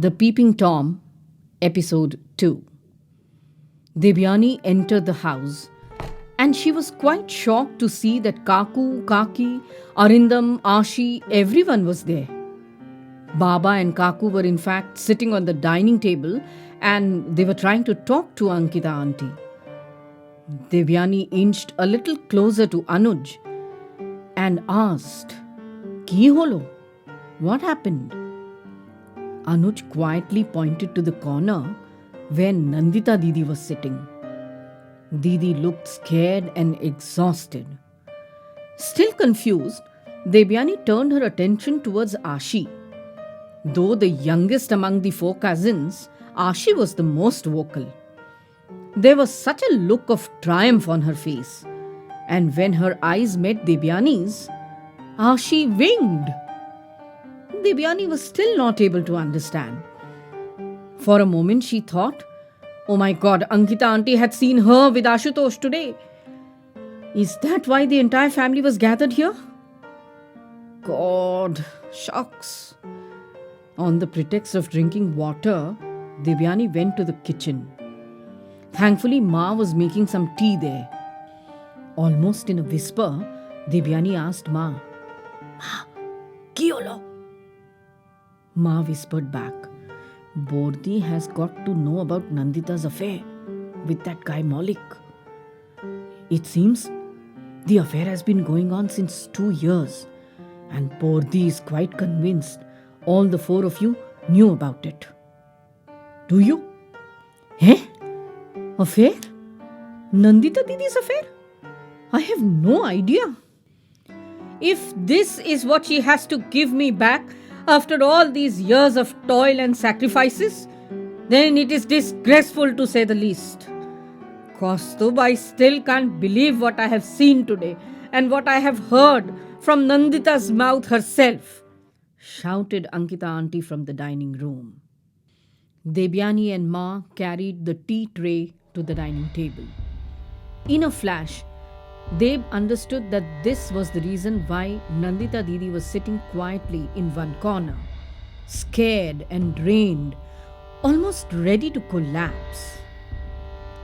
The Peeping Tom, Episode 2. Devyani entered the house and she was quite shocked to see that Kaku, Kaki, Arindam, Ashi, everyone was there. Baba and Kaku were in fact sitting on the dining table and they were trying to talk to Ankita auntie. Devyani inched a little closer to Anuj and asked, Ki holo? What happened? Anuj quietly pointed to the corner where Nandita Didi was sitting. Didi looked scared and exhausted. Still confused, Devyani turned her attention towards Ashi. Though the youngest among the four cousins, Ashi was the most vocal. There was such a look of triumph on her face, and when her eyes met Devyani's, Ashi winked. Devyani was still not able to understand. For a moment she thought, oh my God, Ankita auntie had seen her with Ashutosh today. Is that why the entire family was gathered here? God, shucks. On the pretext of drinking water, Devyani went to the kitchen. Thankfully, Ma was making some tea there. Almost in a whisper, Devyani asked Ma, Ma, ki holo? Ma whispered back, Bordi has got to know about Nandita's affair with that guy Maulik. It seems the affair has been going on since 2 years, and Bordi is quite convinced all the four of you knew about it. Do you? Eh? Affair? Nandita Didi's affair? I have no idea. If this is what she has to give me back after all these years of toil and sacrifices, then it is disgraceful to say the least. Kaustubh, I still can't believe what I have seen today and what I have heard from Nandita's mouth herself, shouted Ankita auntie from the dining room. Devyani and Ma carried the tea tray to the dining table. In a flash, Deb understood that this was the reason why Nandita Didi was sitting quietly in one corner, scared and drained, almost ready to collapse.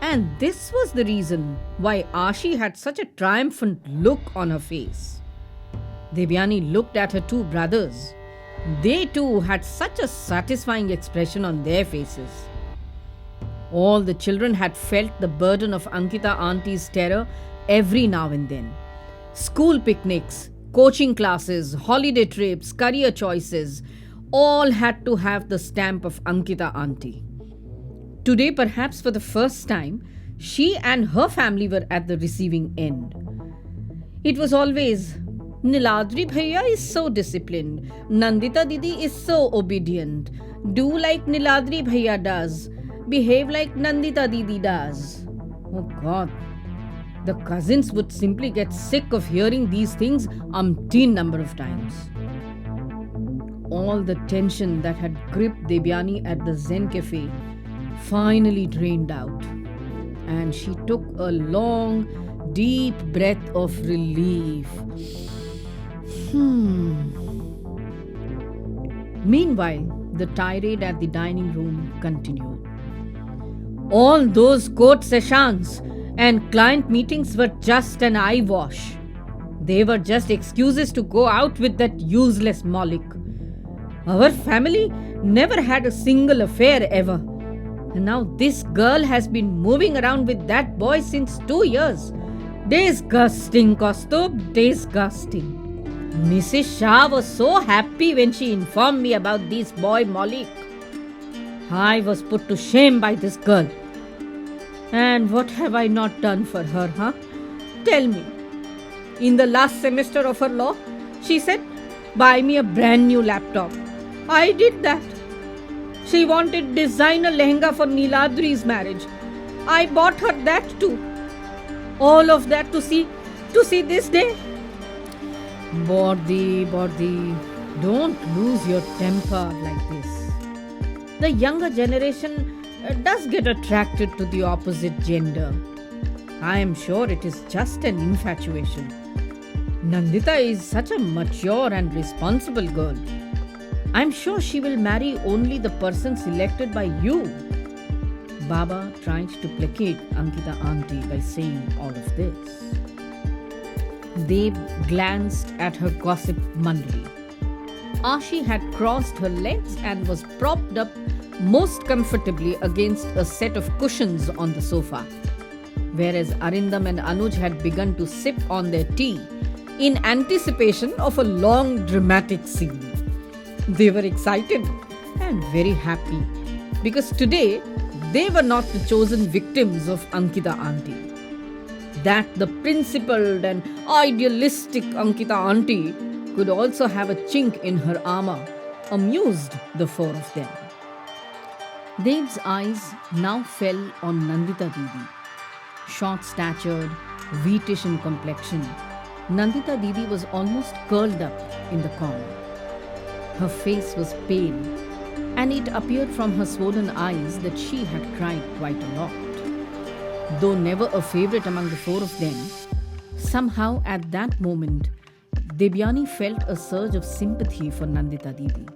And this was the reason why Ashi had such a triumphant look on her face. Devyani looked at her two brothers. They too had such a satisfying expression on their faces. All the children had felt the burden of Ankita auntie's terror every now and then. School picnics, coaching classes, holiday trips, career choices, all had to have the stamp of Ankita auntie. Today, perhaps for the first time, she and her family were at the receiving end. It was always, Niladri Bhaiya is so disciplined, Nandita Didi is so obedient, do like Niladri Bhaiya does, behave like Nandita Didi does. Oh God, the cousins would simply get sick of hearing these things umpteen number of times. All the tension that had gripped Devyani at the Zen Cafe finally drained out, and she took a long, deep breath of relief. Meanwhile, the tirade at the dining room continued. All those court sessions and client meetings were just an eyewash. They were just excuses to go out with that useless Maulik. Our family never had a single affair ever. And now this girl has been moving around with that boy since 2 years. Disgusting, Kaustubh, disgusting. Mrs. Shah was so happy when she informed me about this boy Maulik. I was put to shame by this girl. And what have I not done for her, huh? Tell me. In the last semester of her law, she said, buy me a brand new laptop. I did that. She wanted designer lehenga for Niladri's marriage. I bought her that too. All of that to see this day. Bordi, don't lose your temper like this. The younger generation does get attracted to the opposite gender. I am sure it is just an infatuation. Nandita is such a mature and responsible girl. I'm sure she will marry only the person selected by you. Baba tried to placate Ankita auntie by saying all of this. Dev glanced at her gossip mandali. Ashi had crossed her legs and was propped up most comfortably against a set of cushions on the sofa, whereas Arindam and Anuj had begun to sip on their tea in anticipation of a long dramatic scene. They were excited and very happy because today they were not the chosen victims of Ankita auntie. That the principled and idealistic Ankita auntie could also have a chink in her armor amused the four of them. Dev's eyes now fell on Nandita Didi. Short statured, wheatish in complexion, Nandita Didi was almost curled up in the corner. Her face was pale, and it appeared from her swollen eyes that she had cried quite a lot. Though never a favorite among the four of them, somehow at that moment, Devyani felt a surge of sympathy for Nandita Didi.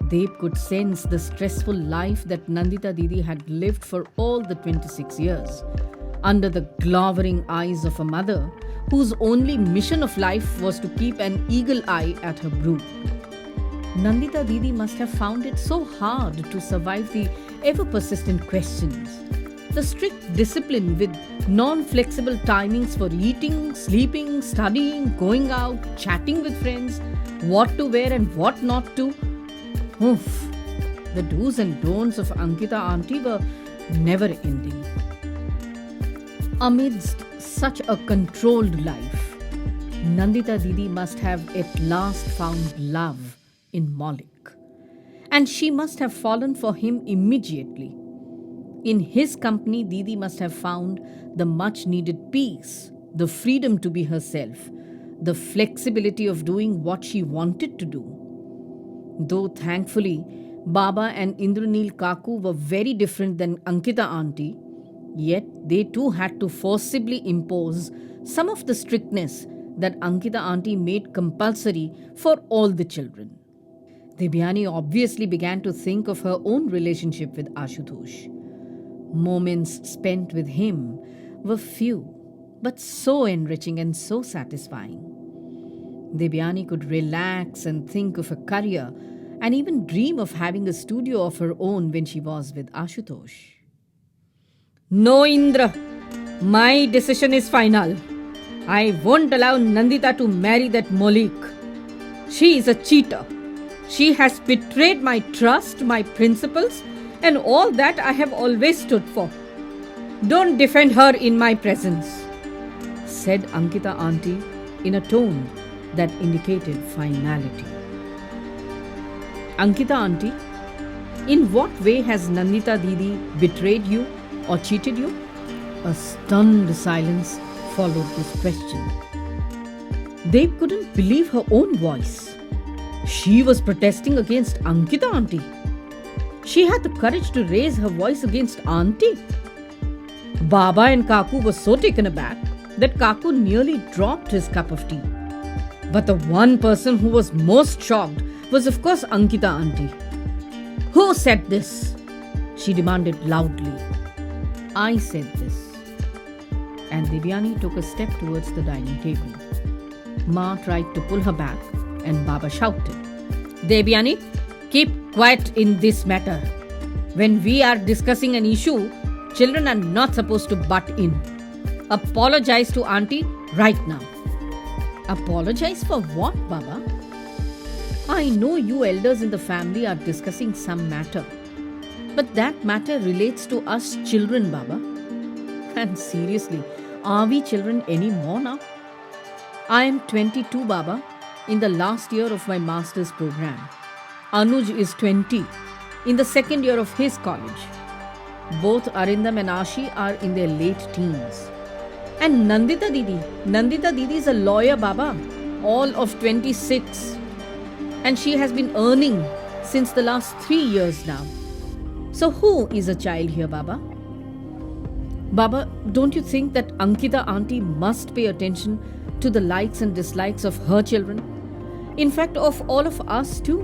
Dev could sense the stressful life that Nandita Didi had lived for all the 26 years, under the glowering eyes of a mother whose only mission of life was to keep an eagle eye at her brood. Nandita Didi must have found it so hard to survive the ever-persistent questions, the strict discipline with non-flexible timings for eating, sleeping, studying, going out, chatting with friends, what to wear and what not to. Oof, the do's and don'ts of Ankita auntie were never ending. Amidst such a controlled life, Nandita Didi must have at last found love in Maulik. And she must have fallen for him immediately. In his company, Didi must have found the much needed peace, the freedom to be herself, the flexibility of doing what she wanted to do. Though thankfully, Baba and Indranil Kaku were very different than Ankita auntie, yet they too had to forcibly impose some of the strictness that Ankita auntie made compulsory for all the children. Devyani obviously began to think of her own relationship with Ashutosh. Moments spent with him were few, but so enriching and so satisfying. Devyani could relax and think of a career and even dream of having a studio of her own when she was with Ashutosh. No, Indra, my decision is final. I won't allow Nandita to marry that Maulik. She is a cheater. She has betrayed my trust, my principles, and all that I have always stood for. Don't defend her in my presence, said Ankita auntie in a tone that indicated finality. Ankita auntie, in what way has Nandita Didi betrayed you or cheated you? A stunned silence followed this question. They couldn't believe her own voice. She was protesting against Ankita auntie. She had the courage to raise her voice against auntie. Baba and Kaku were so taken aback that Kaku nearly dropped his cup of tea. But the one person who was most shocked was of course Ankita auntie. Who said this? She demanded loudly. I said this. And Devyani took a step towards the dining table. Ma tried to pull her back and Baba shouted, Devyani, keep quiet in this matter. When we are discussing an issue, children are not supposed to butt in. Apologize to auntie right now. Apologize for what, Baba? I know you elders in the family are discussing some matter. But that matter relates to us children, Baba. And seriously, are we children anymore now? I am 22, Baba, in the last year of my master's program. Anuj is 20, in the second year of his college. Both Arindam and Ashi are in their late teens. And Nandita Didi is a lawyer, Baba, all of 26. And she has been earning since the last 3 years now. So who is a child here, Baba? Baba, don't you think that Ankita auntie must pay attention to the likes and dislikes of her children? In fact, of all of us too.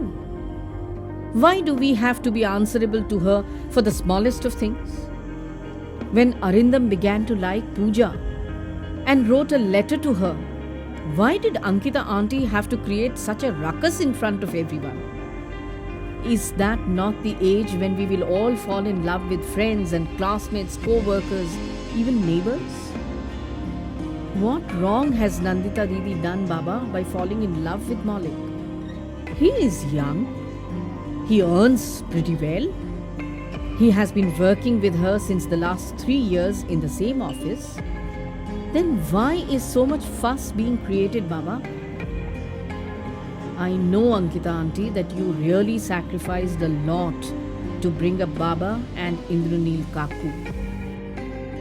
Why do we have to be answerable to her for the smallest of things? When Arindam began to like Pooja and wrote a letter to her, why did Ankita auntie have to create such a ruckus in front of everyone? Is that not the age when we will all fall in love with friends and classmates, co-workers, even neighbors? What wrong has Nandita Didi done, Baba, by falling in love with Maulik? He is young. He earns pretty well. He has been working with her since the last 3 years in the same office. Then why is so much fuss being created, Baba? I know, Ankita auntie, that you really sacrificed a lot to bring up Baba and Indranil Kaku.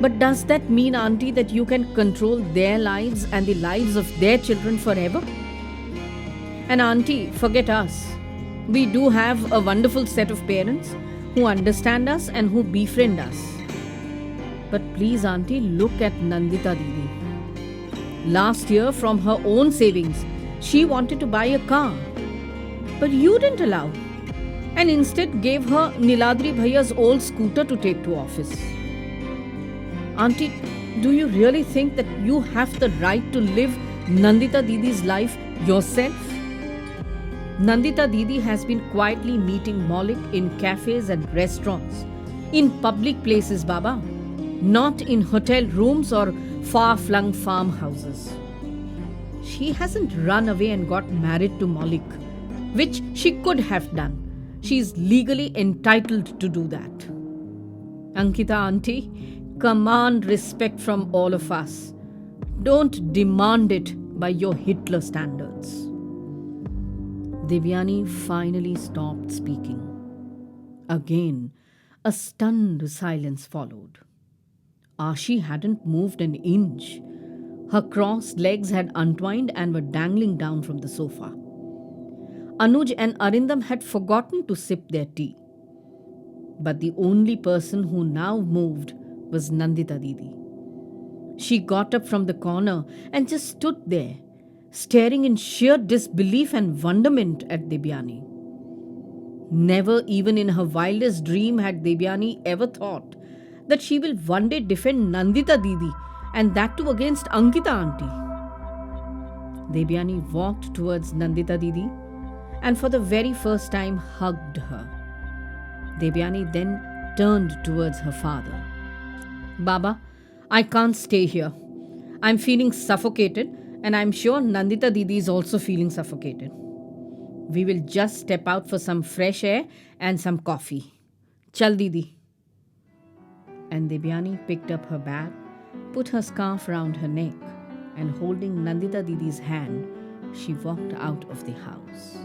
But does that mean, auntie, that you can control their lives and the lives of their children forever? And auntie, forget us. We do have a wonderful set of parents who understand us and who befriend us. But please, auntie, look at Nandita Didi. Last year, from her own savings, she wanted to buy a car. But you didn't allow. And instead gave her Niladri Bhaiya's old scooter to take to office. Auntie, do you really think that you have the right to live Nandita Didi's life yourself? Nandita Didi has been quietly meeting Maulik in cafes and restaurants, in public places, Baba, not in hotel rooms or far-flung farmhouses. She hasn't run away and got married to Maulik, which she could have done. She is legally entitled to do that. Ankita auntie, command respect from all of us. Don't demand it by your Hitler standards. Devyani finally stopped speaking. Again, a stunned silence followed. Ashi hadn't moved an inch. Her crossed legs had untwined and were dangling down from the sofa. Anuj and Arindam had forgotten to sip their tea. But the only person who now moved was Nandita Didi. She got up from the corner and just stood there, staring in sheer disbelief and wonderment at Devyani. Never even in her wildest dream had Devyani ever thought that she will one day defend Nandita Didi, and that too against Ankita auntie. Devyani walked towards Nandita Didi and for the very first time hugged her. Devyani then turned towards her father. Baba, I can't stay here. I'm feeling suffocated, and I'm sure Nandita Didi is also feeling suffocated. We will just step out for some fresh air and some coffee. Chal Didi. And Devyani picked up her bag, put her scarf round her neck, and holding Nandita Didi's hand, she walked out of the house.